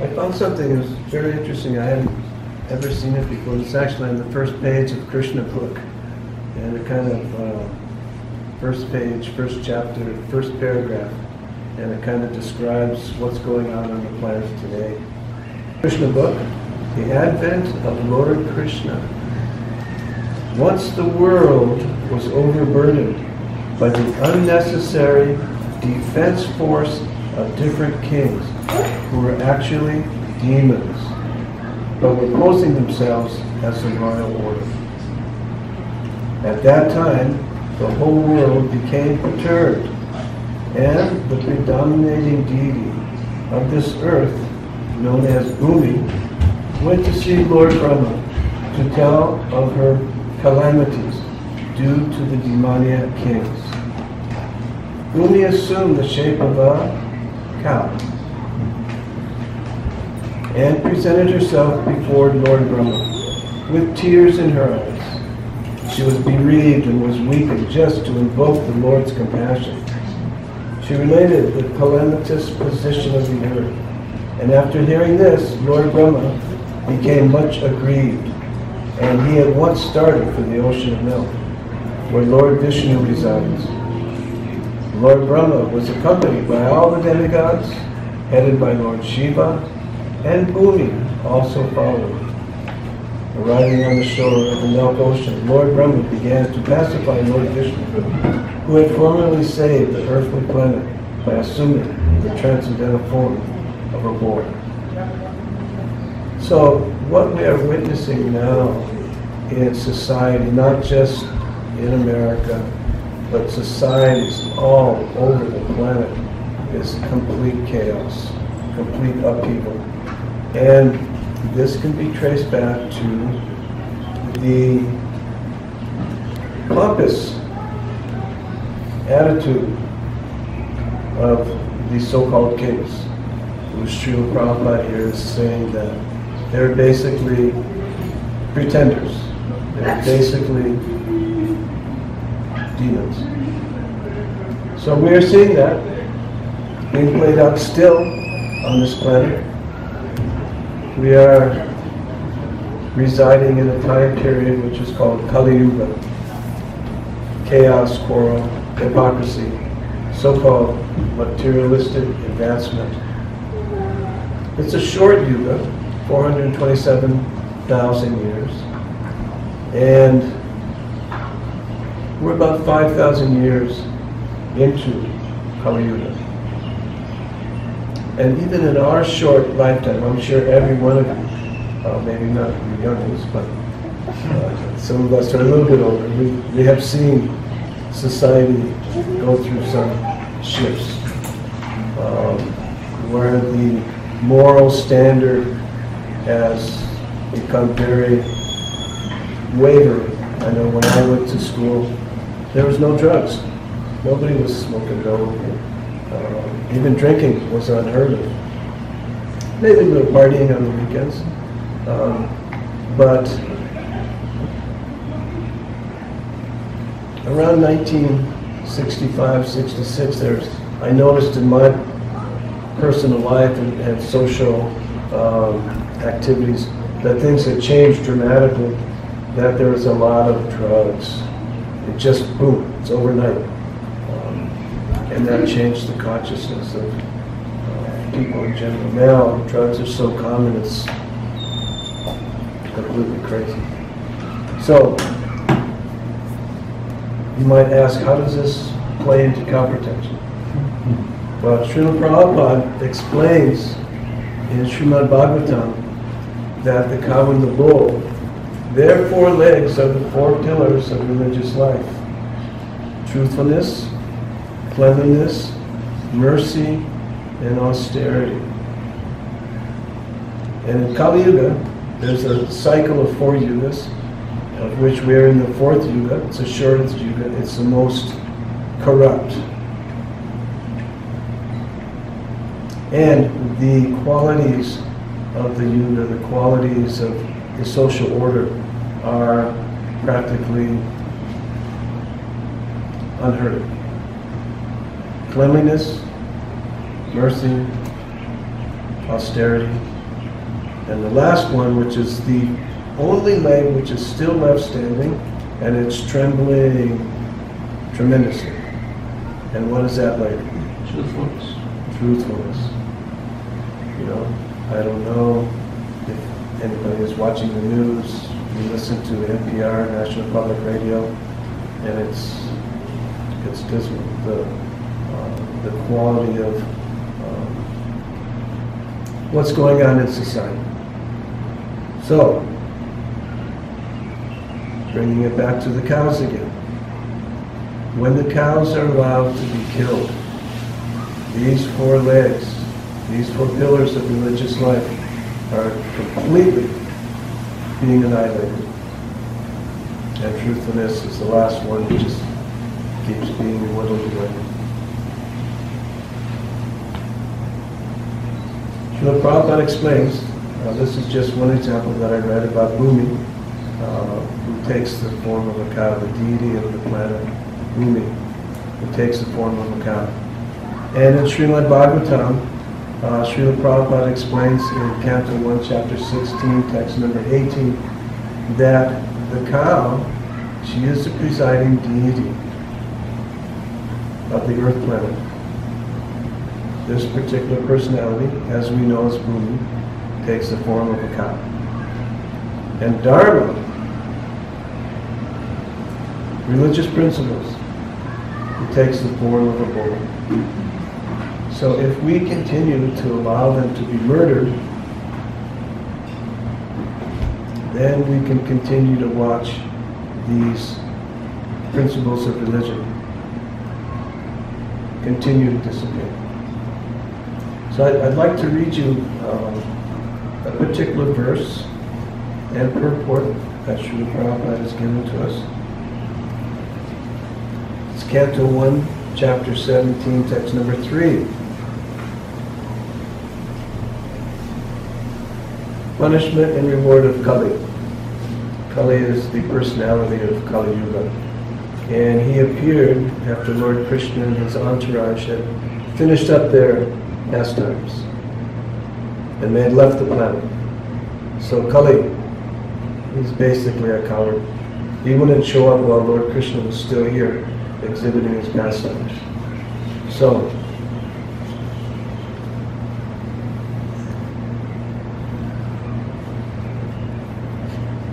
I found something that was very interesting. I hadn't ever seen it before. It's actually on the first page of Krishna book. And it kind of, first page, first chapter, first paragraph. And it kind of describes what's going on the planet today. Krishna book, the advent of Lord Krishna. Once the world was overburdened by the unnecessary defense force of different kings who were actually demons, but were posing themselves as a royal order. At that time, the whole world became perturbed, and the predominating deity of this earth, known as Bhumi, went to see Lord Brahma to tell of her calamities due to the demoniac kings. Bhumi assumed the shape of a cow and presented herself before Lord Brahma with tears in her eyes. She was bereaved and was weeping just to invoke the Lord's compassion. She related the calamitous position of the earth, and after hearing this, Lord Brahma became much aggrieved, and he at once started for the ocean of milk, where Lord Vishnu resides. Lord Brahma was accompanied by all the demigods, headed by Lord Shiva, and Bhumi also followed. Arriving on the shore of the Milk Ocean, Lord Brahma began to pacify Lord Vishnu, who had formerly saved the earthly planet by assuming the transcendental form of a boy. So what we are witnessing now in society, not just in America, but societies all over the planet, is complete chaos, complete upheaval. And this can be traced back to the pompous attitude of these so-called kings, who Srila Prabhupada here is saying that they're basically pretenders. They're basically demons. So we are seeing that being played out still on this planet. We are residing in a time period which is called Kali Yuga. Chaos, quarrel, hypocrisy, so-called materialistic advancement. It's a short yuga, 427,000 years, and we're about 5,000 years into Kali Yuga. And even in our short lifetime, I'm sure every one of you, maybe not the youngest, but some of us are a little bit older, we have seen society go through some shifts where the moral standard has become very wavering. I know when I went to school, there was no drugs. Nobody was smoking dope. Even drinking was unheard of. Maybe a little partying on the weekends. But around 1965, 66, I noticed in my personal life and social activities that things had changed dramatically, that there was a lot of drugs. It just, boom, it's overnight. And that changed the consciousness of people in general. Now, drugs are so common, it's completely crazy. So, you might ask, how does this play into cow protection? Well, Srila Prabhupada explains in Srimad Bhagavatam that the cow and the bull, their four legs are the four pillars of religious life. Truthfulness, cleanliness, mercy, and austerity. And in Kali Yuga, there's a cycle of 4 yugas, of which we're in the 4th yuga. It's the shortest yuga. It's the most corrupt. And the qualities of the yuga, the qualities of the social order are practically unheard of. Cleanliness, mercy, austerity, And the last one, which is the only leg which is still left standing, and it's trembling tremendously. And what is that leg? Truthfulness. Truthfulness. You know, I don't know if anybody is watching the news. You listen to NPR, National Public Radio, and it's dismal. The quality of what's going on in society. So, bringing it back to the cows again. When the cows are allowed to be killed, these four legs, these four pillars of religious life are completely being annihilated. And truthfulness is the last one that just keeps being whittled away. Srila Prabhupada explains, this is just one example that I read about Bhumi, who takes the form of a cow, the deity of the planet, Bhumi, who takes the form of a cow. And in Srimad Bhagavatam, Srila Prabhupada explains in Canto 1, Chapter 16, text number 18, that the cow, she is the presiding deity of the earth planet. This particular personality, as we know as Bhumi, takes the form of a cow. And Dharma, religious principles, it takes the form of a bull. So if we continue to allow them to be murdered, then we can continue to watch these principles of religion continue to disappear. So I'd like to read you a particular verse and purport that Srila Prabhupada has given to us. It's Canto 1, Chapter 17, text number 3. Punishment and reward of Kali. Kali is the personality of Kali Yuga. And he appeared after Lord Krishna and his entourage had finished up their pastimes. And they had left the planet. So Kali is basically a coward. He wouldn't show up while Lord Krishna was still here, exhibiting his pastimes. So,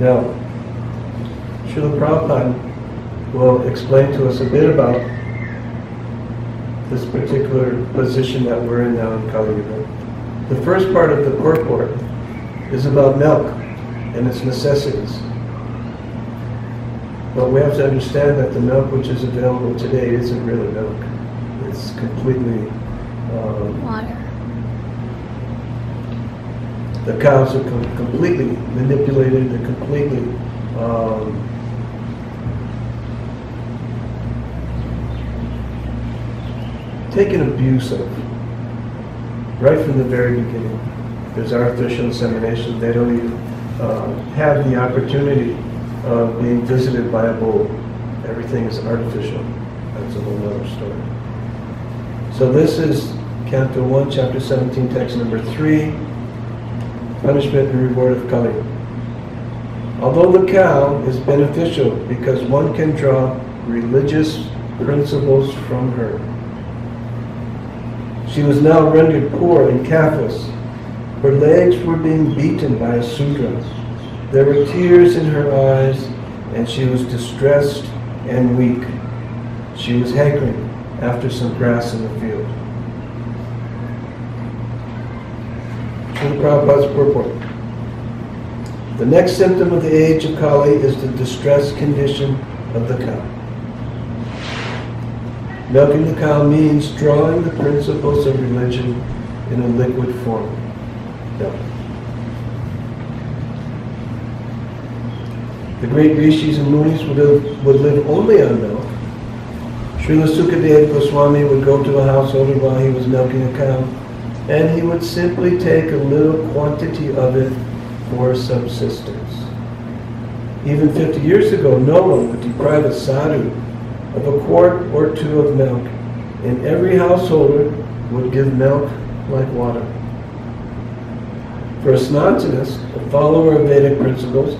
now, Srila Prabhupada will explain to us a bit about this particular position that we're in now in Kali Yuga. The first part of the purport is about milk and its necessities. But we have to understand that the milk which is available today isn't really milk. It's completely water. The cows are completely manipulated, they're completely taken abuse of, right from the very beginning. There's artificial insemination. They don't even have the opportunity of being visited by a bull. Everything is artificial. That's a whole other story. So this is Canto 1, Chapter 17, text number 3, Punishment and Reward of Kali. Although the cow is beneficial because one can draw religious principles from her, she was now rendered poor and calfless. Her legs were being beaten by a Sudra. There were tears in her eyes, and she was distressed and weak. She was hankering after some grass in the field. Srila Prabhupada's purport. The next symptom of the age of Kali is the distressed condition of the cow. Milking the cow means drawing the principles of religion in a liquid form. Milk. The great rishis and munis would live only on milk. Srila Sukadeva Goswami would go to a householder while he was milking a cow, and he would simply take a little quantity of it for subsistence. Even 50 years ago, no one would deprive a sadhu of a quart or two of milk, and every householder would give milk like water. For a Sanatanists, a follower of Vedic principles,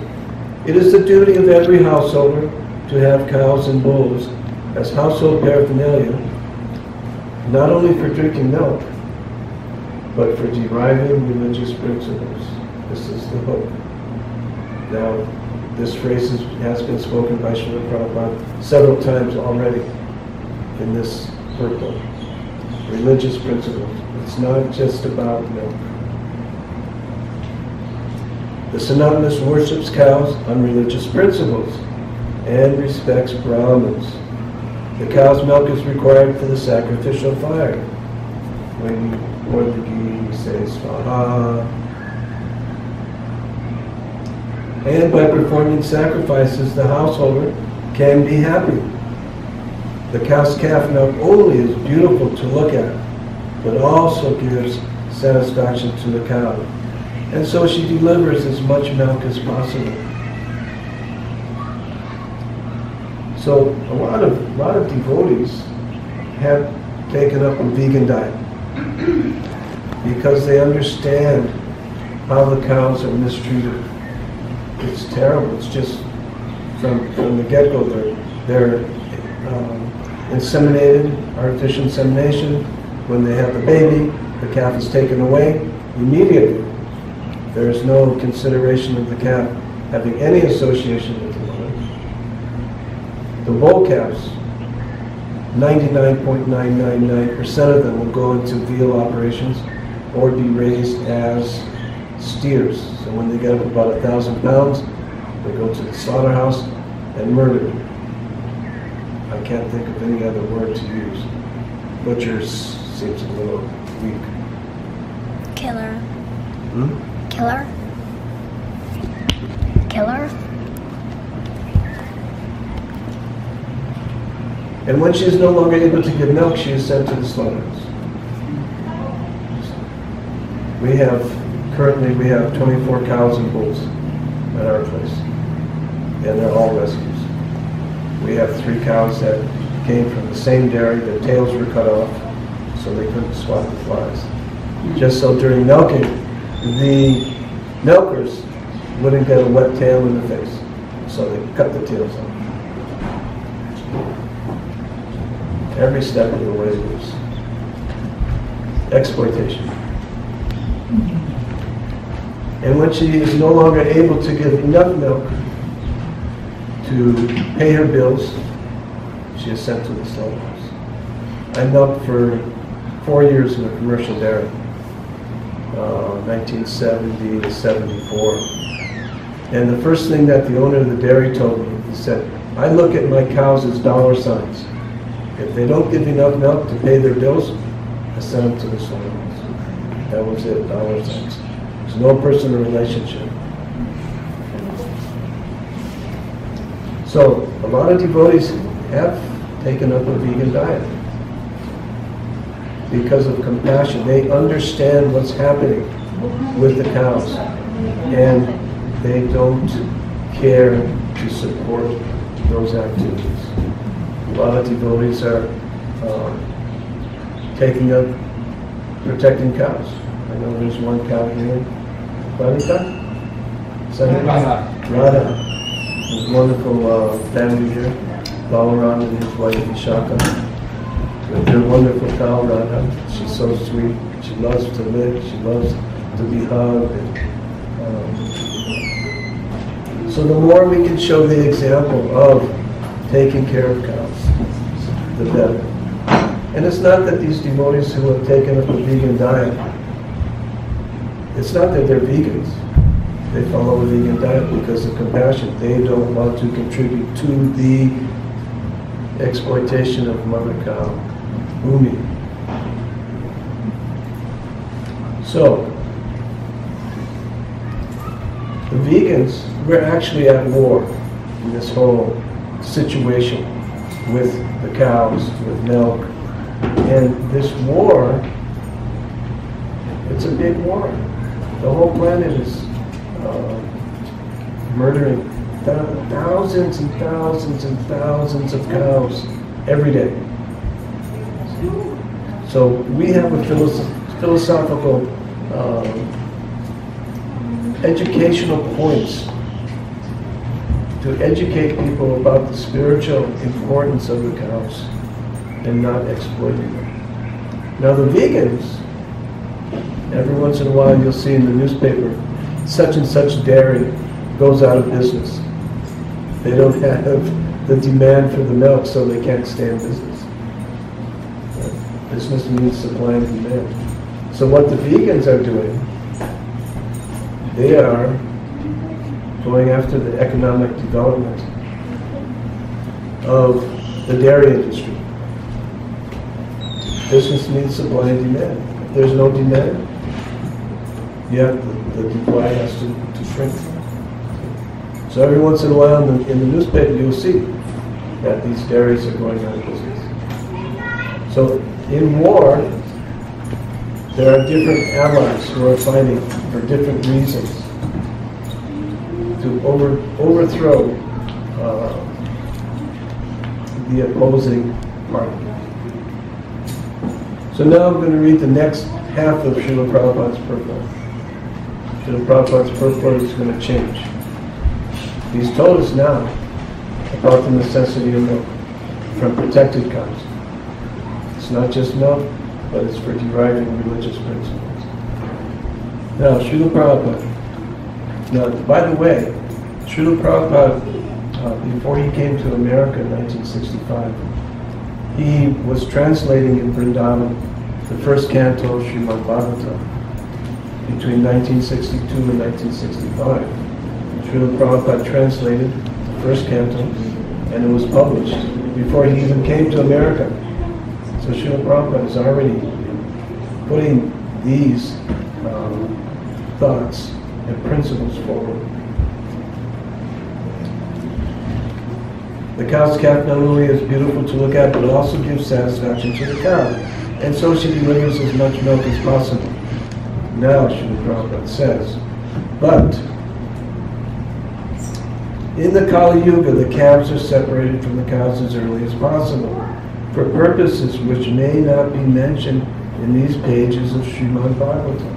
it is the duty of every householder to have cows and bulls as household paraphernalia, not only for drinking milk, but for deriving religious principles. This is the hook. Now, this phrase has been spoken by Srila Prabhupada several times already in this purport. Religious principles. It's not just about milk. The Sanatanist worships cows on religious principles and respects Brahmins. The cow's milk is required for the sacrificial fire. When you pour the ghee, you say Swaha. And by performing sacrifices, the householder can be happy. The cow's calf not only is beautiful to look at, but also gives satisfaction to the cow. And so she delivers as much milk as possible. So a lot of devotees have taken up a vegan diet because they understand how the cows are mistreated. It's terrible. It's just from the get-go. They're inseminated, artificial insemination. When they have the baby, the calf is taken away immediately. There is no consideration of the calf having any association with the mother. The bull calves, 99.999% of them will go into veal operations or be raised as steers. So when they get up about 1,000 pounds, they go to the slaughterhouse and murdered. I can't think of any other word to use. Butchers seems a little weak. Killer. Hmm? Killer? Killer? And when she is no longer able to give milk, she is sent to the slaughterhouse. Currently we have 24 cows and bulls at our place, and they're all rescues. We have 3 cows that came from the same dairy. Their tails were cut off, so they couldn't swat the flies. Just so during milking, the milkers wouldn't get a wet tail in the face, so they cut the tails off. Every step of the way was exploitation. And when she is no longer able to give enough milk to pay her bills, she is sent to the slaughterhouse. I milked for 4 years in a commercial dairy, 1970 to 74. And the first thing that the owner of the dairy told me, he said, I look at my cows as dollar signs. If they don't give enough milk to pay their bills, I send them to the slaughterhouse. That was it, dollar signs. There's no personal relationship. So, a lot of devotees have taken up a vegan diet because of compassion. They understand what's happening with the cows, and they don't care to support those activities. A lot of devotees are taking up protecting cows. I know there's one cow here. Radha? Radha. There's a wonderful family here. Balaram and his wife Vishaka. They're wonderful cow, Radha. She's so sweet. She loves to lick. She loves to be hugged. So the more we can show the example of taking care of cows, the better. And it's not that these devotees who have taken up a vegan diet, it's not that they're vegans. They follow a vegan diet because of compassion. They don't want to contribute to the exploitation of Mother Bhumi. So, the vegans, we're actually at war in this whole situation with the cows, with milk. And this war, it's a big war. The whole planet is murdering thousands and thousands and thousands of cows every day. So we have a philosophical educational points to educate people about the spiritual importance of the cows and not exploiting them. Now the vegans, every once in a while you'll see in the newspaper, such and such dairy goes out of business. They don't have the demand for the milk, so they can't stay in business. Business means supply and demand. So what the vegans are doing, they are going after the economic development of the dairy industry. Business needs supply and demand. If there's no demand, the supply has to shrink. So every once in a while in the newspaper you'll see that these dairies are going out of business. So in war, there are different allies who are fighting for different reasons to overthrow the opposing party. So now I'm going to read the next half of Srila Prabhupada's purport. Srila Prabhupada's purport is going to change. He's told us now about the necessity of milk from protected cows. It's not just milk, but it's for deriving religious principles. Now, Srila Prabhupada. Now, by the way, Srila Prabhupada, before he came to America in 1965, he was translating in Vrindavan the first canto of Srimad Bhagavatam between 1962 and 1965. Srila Prabhupada translated the first canto, and it was published before he even came to America. So Srila Prabhupada is already putting these thoughts and principles forward. The cow's calf not only is beautiful to look at, but it also gives satisfaction to the cow, and so she delivers as much milk as possible. Now, Srila Prabhupada says, but in the Kali Yuga, the calves are separated from the cows as early as possible, for purposes which may not be mentioned in these pages of Srimad Bhagavatam.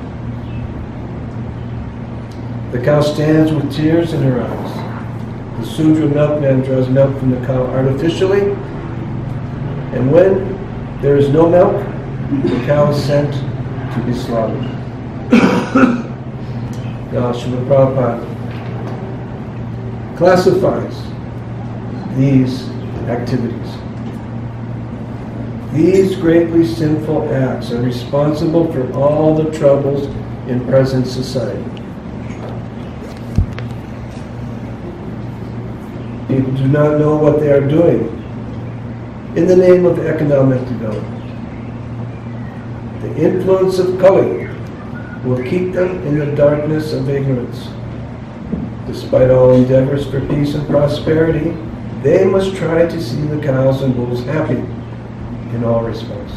The cow stands with tears in her eyes. The Sudra milkman draws milk from the cow artificially, and when there is no milk, the cow is sent to be slaughtered. Now, Srila Prabhupada classifies these activities. These greatly sinful acts are responsible for all the troubles in present society. People do not know what they are doing in the name of economic development. The influence of Kali will keep them in the darkness of ignorance. Despite all endeavors for peace and prosperity, they must try to see the cows and bulls happy in all respects.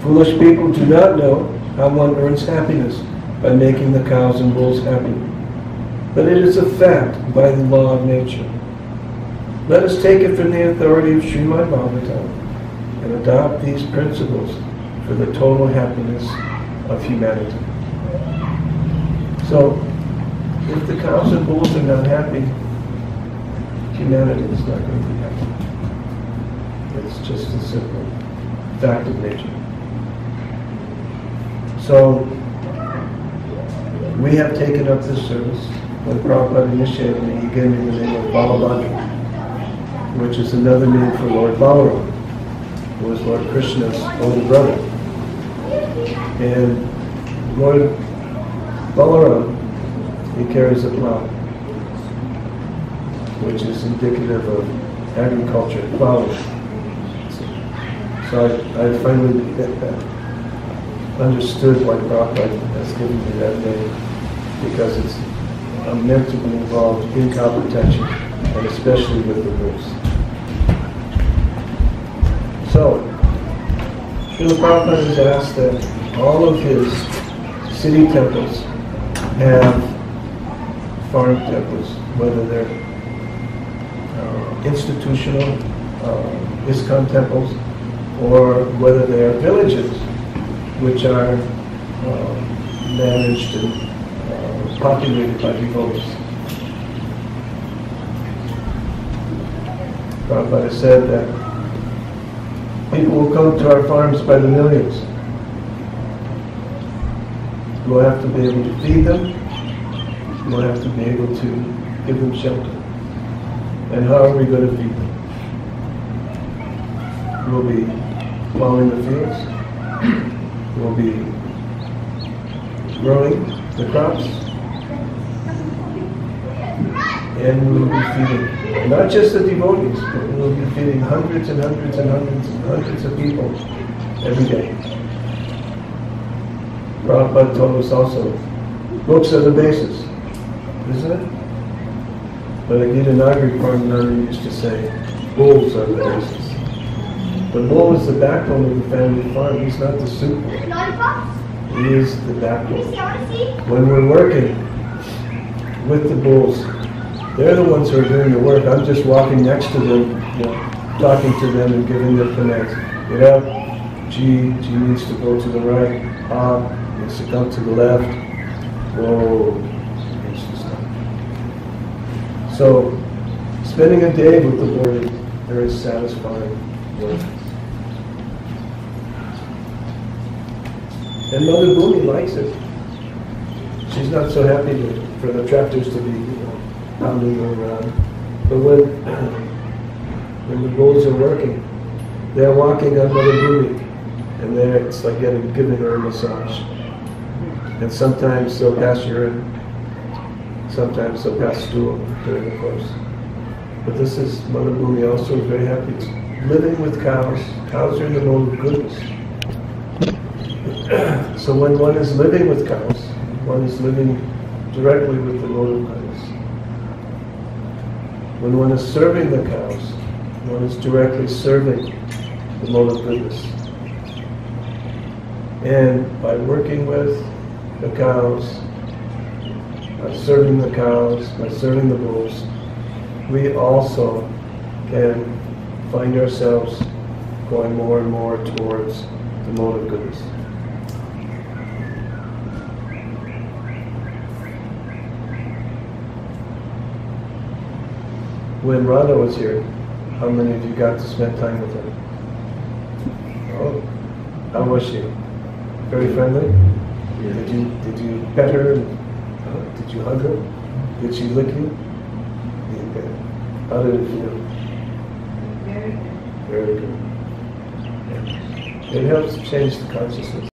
Foolish people do not know how one earns happiness by making the cows and bulls happy, but it is a fact by the law of nature. Let us take it from the authority of Srimad Bhagavatam and adopt these principles for the total happiness of humanity. So, if the cows and bulls are not happy, humanity is not going to be happy. It's just a simple fact of nature. So, we have taken up this service. When Prabhupada initiated me, he gave me the name of Balabhadra, which is another name for Lord Balaram, who is Lord Krishna's older brother. And Lord Balaram, he carries a plow, which is indicative of agriculture, plowing. So I finally understood why Prabhupada has given me that name, because I'm meant to be involved in cow protection, and especially with the bulls. So, Srila Prabhupada has asked that all of his city temples have farm temples, whether they're institutional ISKCON temples or whether they are villages which are managed and populated by devotees. Prabhupada said that people will come to our farms by the millions. We'll have to be able to feed them. We'll have to be able to give them shelter. And how are we going to feed them? We'll be plowing the fields. We'll be growing the crops. And we'll be feeding not just the devotees, but we'll be feeding hundreds and hundreds and hundreds and hundreds of people every day. Prabhupada told us also, books are the basis, isn't it? But Gita Nagari Parmananda used to say, bulls are the basis. The bull is the backbone of the family farm. He's not the soup bowl. He is the backbone. When we're working with the bulls, they're the ones who are doing the work. I'm just walking next to them, talking to them and giving them commands. Get up. G needs to go to the right. Needs to come to the left. Whoa. Needs to stop. So, spending a day with the Lord is very satisfying work. And Mother Bhumi likes it. She's not so happy for the tractors to be, pounding around. But when the bulls are working, they're walking on Mother Bhumi, and it's like giving her a massage. And sometimes they'll pass urine, sometimes they'll pass stool during the course. But this is Mother Bhumi also very happy. It's living with cows. Cows are in the mode of goodness. So when one is living with cows, one is living directly with the mode of goodness. When one is serving the cows, one is directly serving the mode of goodness. And by working with the cows, by serving the cows, by serving the bulls, we also can find ourselves going more and more towards the mode of goodness. When Radha was here, how many of you got to spend time with her? Oh, how was she? Very friendly? Yeah. Did you pet her? Did you hug her? Did she lick you? Okay. How did it feel? Very good. Very good. Yeah. It helps change the consciousness.